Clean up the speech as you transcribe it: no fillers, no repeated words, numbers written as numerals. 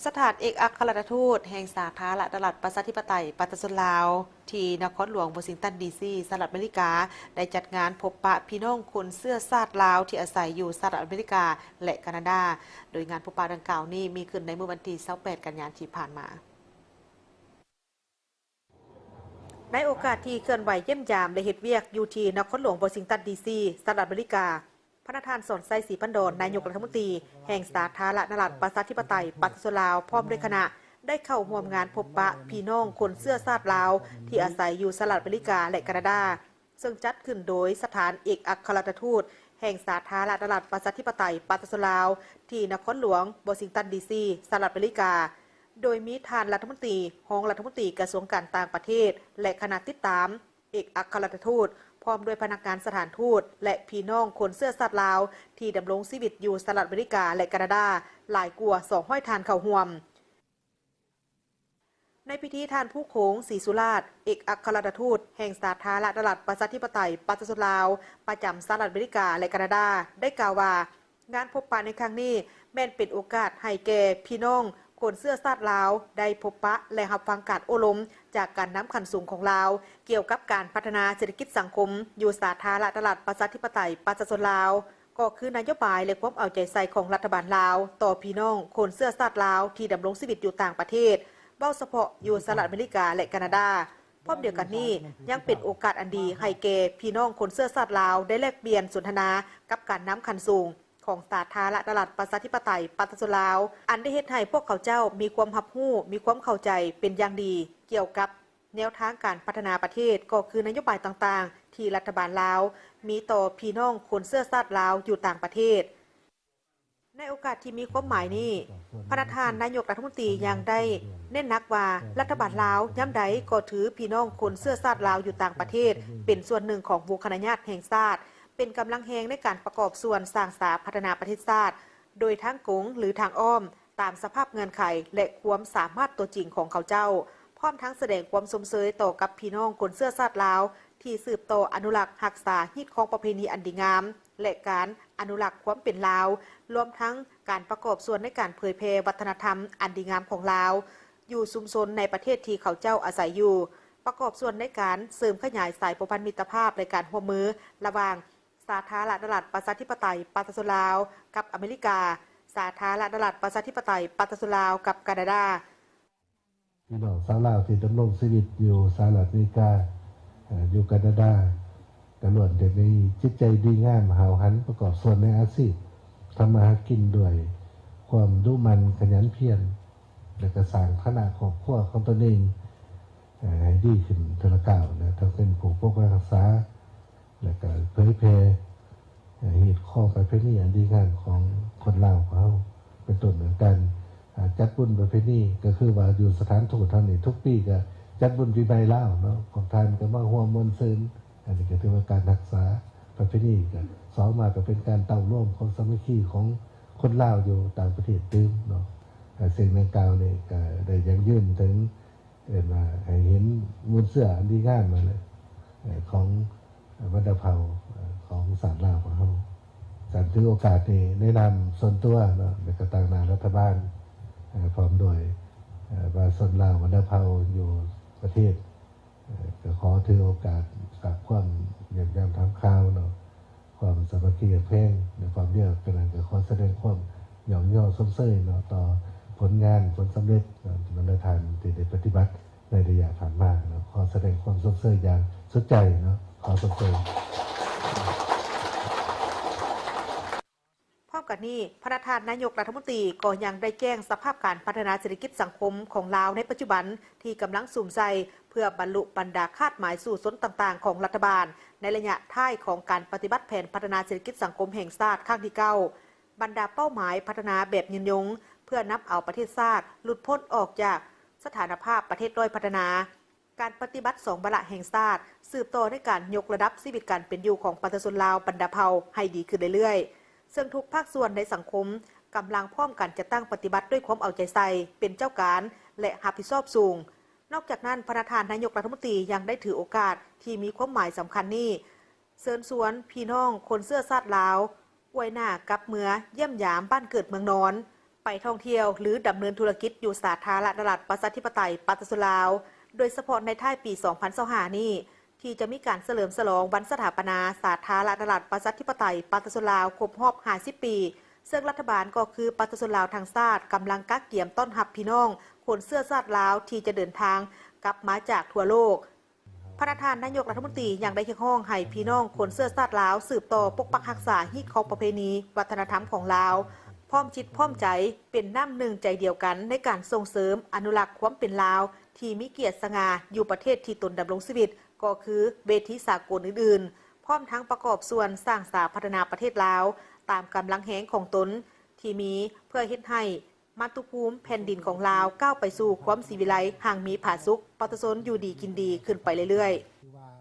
สถานเอกอัครราชทูตแห่งสาธารณรัฐประชาธิปไตยประชาชนลาวที่นครหลวงวอชิงตันดีซีสหรัฐอเมริกาได้จัดงานพบปะพี่น้องคนเสื้อชาติลาวที่อาศัยอยู่สหรัฐอเมริกาและแคนาดาโดยงานพบปะดังกล่าวนี้มีขึ้นในเมื่อวันที่28กันยายนที่ผ่านมาในโอกาสที่เคลื่อนไหวเยี่ยมยามและเฮ็ดเวียกอยู่ที่นครหลวงวอชิงตันดีซีสหรัฐอเมริกาพระประธานสนไซศรีพันดรนายกรัฐมนตรีแห่งสาธารณรัฐประชาธิปไตยประชาชนลาวพร้อมด้วยคณะได้เข้าร่วมงานพบปะพี่น้องคนเสื้อชาติลาวที่อาศัยอยู่สหรัฐอเมริกาและแคนาดาซึ่งจัดขึ้นโดยสถานเอกอัครราชทูตแห่งสาธารณรัฐประชาธิปไตยประชาชนลาวที่นครหลวงวอชิงตันดีซีสหรัฐอเมริกาโดยมีท่านรัฐมนตรีรองรัฐมนตรีกระทรวงการต่างประเทศและคณะติดตามเอกอัครราชทูตพร้อมด้วยพนักงานสถานทูตและพี่น้องคนเสื้อชาติลาวที่ดำรงชีวิตอยู่สหรัฐอเมริกาและแคนาดาหลายกว่า200ท่านเข้าร่วมในพิธีท่านผู้โขงศรีสุราษฎร์เอกอัครราชทูตแห่งสาธารณรัฐประชาธิปไตยประชาชนลาวประจำสหรัฐอเมริกาและแคนาดาได้กล่าวว่างานพบปะในครั้งนี้แม่นเป็นโอกาสให้แก่พี่น้องคนเสื้อชาติลาวได้พบปะและรับฟังการอบรมจากการนำขั้นสูงของลาวเกี่ยวกับการพัฒนาเศรษฐกิจสังคมอยู่สาธารณรัฐประชาธิปไตยประชาชนลาวก็คือนโยบายและความเอาใจใส่ของรัฐบาลลาวต่อพี่น้องคนเสื้อชาติลาวที่ดำรงชีวิตอยู่ต่างประเทศเว้าเฉพาะอยู่สหรัฐอเมริกาและแคนาดาพร้อมเดียวกันนี้ยังเป็นโอกาสอันดีให้แก่พี่น้องคนเสื้อชาติลาวได้แลกเปลี่ยนสนทนากับการนำขั้นสูงของสาธารณรัฐประชาธิปไตยประชาชนลาวอันได้เฮ็ดให้พวกเขาเจ้ามีความรับรู้มีความเข้าใจเป็นอย่างดีเกี่ยวกับแนวทางการพัฒนาประเทศก็คือนโยบายต่างๆที่รัฐบาลลาวมีต่อพี่น้องคนเสื้อชาติลาวอยู่ต่างประเทศในโอกาสที่มีความหมายนี้ประธานนายกรัฐมนตรียังได้เน้นหนักว่ารัฐบาลลาวย่ำใดก็ถือพี่น้องคนเสื้อชาติลาวอยู่ต่างประเทศเป็นส่วนหนึ่งของวงคณะญาติแห่งชาติเป็นกำลังแหงในการประกอบส่วนสร้างสาพัฒนาประเทศชาติโดยทางกงหรือทางอ้อมตามสภาพเงื่อนไขและความสามารถตัวจริงของเขาเจ้าพร้อมทั้งแสดงความสมเสยต่อกับพี่น้องคนเสื้อชาติลาวที่สืบต่ออนุรักษ์รักษาฮีตของประเพณีอันดีงามและการอนุรักษ์ความเป็นลาวรวมทั้งการประกอบส่วนในการเผยแพร่วัฒนธรรมอันดีงามของลาวอยู่ชุมชนในประเทศที่เขาเจ้าอาศัยอยู่ประกอบส่วนในการเสริมขยายสายสัมพันธมิตรภาพในการร่วมมือระหว่างสาธารณรัฐประชาธิปไตยประชาชนลาวกับอเมริกาสาธารณรัฐประชาธิปไตยประชาชนลาวกับแคนาดาพี่น้องชาวลาวที่ดำรงชีวิตอยู่สหรัฐอเมริกาอยู่แคนาดาก็ล้วนแต่มีจิตใจดีงามหาวหันประกอบส่วนในอาชีพทำมาหากินด้วยความมุ่งมั่นขยันเพียรและก็สร้างฐานะครอบครัวของตนเองให้ดีขึ้นทีละก้าวนะทั้งเป็นผู้ปกปักรักษาและก็เผยแพร่เหตุข้อประเพณีอันดีงามของคนลาวของเฮาเป็นต้นเหมือนกันจัดบุญประเพณีก็คือว่าอยู่สถานทูตเท่านี้ทุกปีก็จัดบุญปีใหม่ลาวเนาะของท่านก็มาร่วมมวลซื่นอันนี้ก็ถือว่าการรักษาประเพณีก็สองมาก็เป็นการเต้าร่วมของสามัคคีของคนลาวอยู่ต่างประเทศตื่มเนาะสิ่งดังกล่าวนี่ก็ได้ยังยืนถึงว่าให้เห็นมูลเสื้ออันดีงามมาเลยของบรรดาเผ่าของศาสตร์ลาวของเฮาฉันถือโอกาสนี้แนะนำส่วนตัวเนาะในกระต่างหน้ารัฐบาลพร้อมด้วยว่าส่วนลาวบรรดาเผ่าอยู่ประเทศก็ขอถือโอกาสกับความอย่างยามทำข่าวเนาะความสามัคคีกันแพงในความเดียวกันนั้นก็ขอแสดงความหย่อมย่อสมเสยเนาะต่อผลงานผลสำเร็จในทางที่ได้ปฏิบัติในระยะผ่านมาเนาะขอแสดงความสมเสยอย่างสุดใจเนาะขอสมเสยพร้อมกันนี้ประธานนายกรัฐมนตรีก็ยังได้แจ้งสภาพการพัฒนาเศรษฐกิจสังคมของลาวในปัจจุบันที่กำลังสุ่มใส่เพื่อบรรลุบรรดาคาดหมายสู่สนต่างๆของรัฐบาลในระยะท้ายของการปฏิบัติแผนพัฒนาเศรษฐกิจสังคมแห่งชาติครั้งที่9บรรดาเป้าหมายพัฒนาแบบยืนยงเพื่อนับเอาประเทศชาติหลุดพ้นออกจากสถานภาพประเทศด้อยพัฒนาการปฏิบัติ2วาระแห่งชาติสืบต่อในการยกระดับชีวิตการเป็นอยู่ของประชาชนลาวบรรดาเผ่าให้ดีขึ้นเรื่อยๆซึ่งทุกภาคส่วนในสังคมกำลังพร้อมกันจะตั้งปฏิบัติด้วยความเอาใจใส่เป็นเจ้าการและรับผิดชอบสูงนอกจากนั้นประธานนายกรัฐมนตรียังได้ถือโอกาสที่มีความหมายสำคัญนี้เชิญชวนพี่น้องคนเสื้อชาติลาวอวยหน้ากับเมือเยี่ยมยามบ้านเกิดเมืองนอน ไปท่องเที่ยวหรือดำเนินธุรกิจอยู่สาธารณรัฐประชาธิปไตยปาตสุลาวโดยเฉพาะในท้ายปี 2025 นี้ที่จะมีการเฉลิมฉลองวันสถาปนาสาธารณรัฐประชาธิปไตยปาตสุลาวครบรอบ 50 ปีซึ่งรัฐบาลก็คือปาตสุลาวทางชาติกำลังกักเกี่ยมต้อนรับพี่น้องคนเสื้อชาติลาวที่จะเดินทางกลับมาจากทั่วโลกพระประธานนายกรัฐมนตรียังได้เรียกร้องให้พี่น้องคนเสื้อชาติลาวสืบต่อปกปักรักษาฮิตของประเพณีวัฒนธรรมของลาวพร้อมจิตพร้อมใจเป็นน้ำหนึ่งใจเดียวกันในการส่งเสริมอนุรักษ์ความเป็นลาวที่มีเกียรติสง่าอยู่ประเทศที่ตนดำรงชีวิตก็คือเวทีสากลอื่นๆพร้อมทั้งประกอบส่วนสร้างสาพัฒนาประเทศลาวตามกำลังแหงของตนที่มีเพื่อเฮ็ดให้มาตุภูมิแผ่นดินของลาวก้าวไปสู่ความสีวิไลห่างมีผาสุกปตสนอยู่ดีกินดีขึ้นไปเรื่อยๆ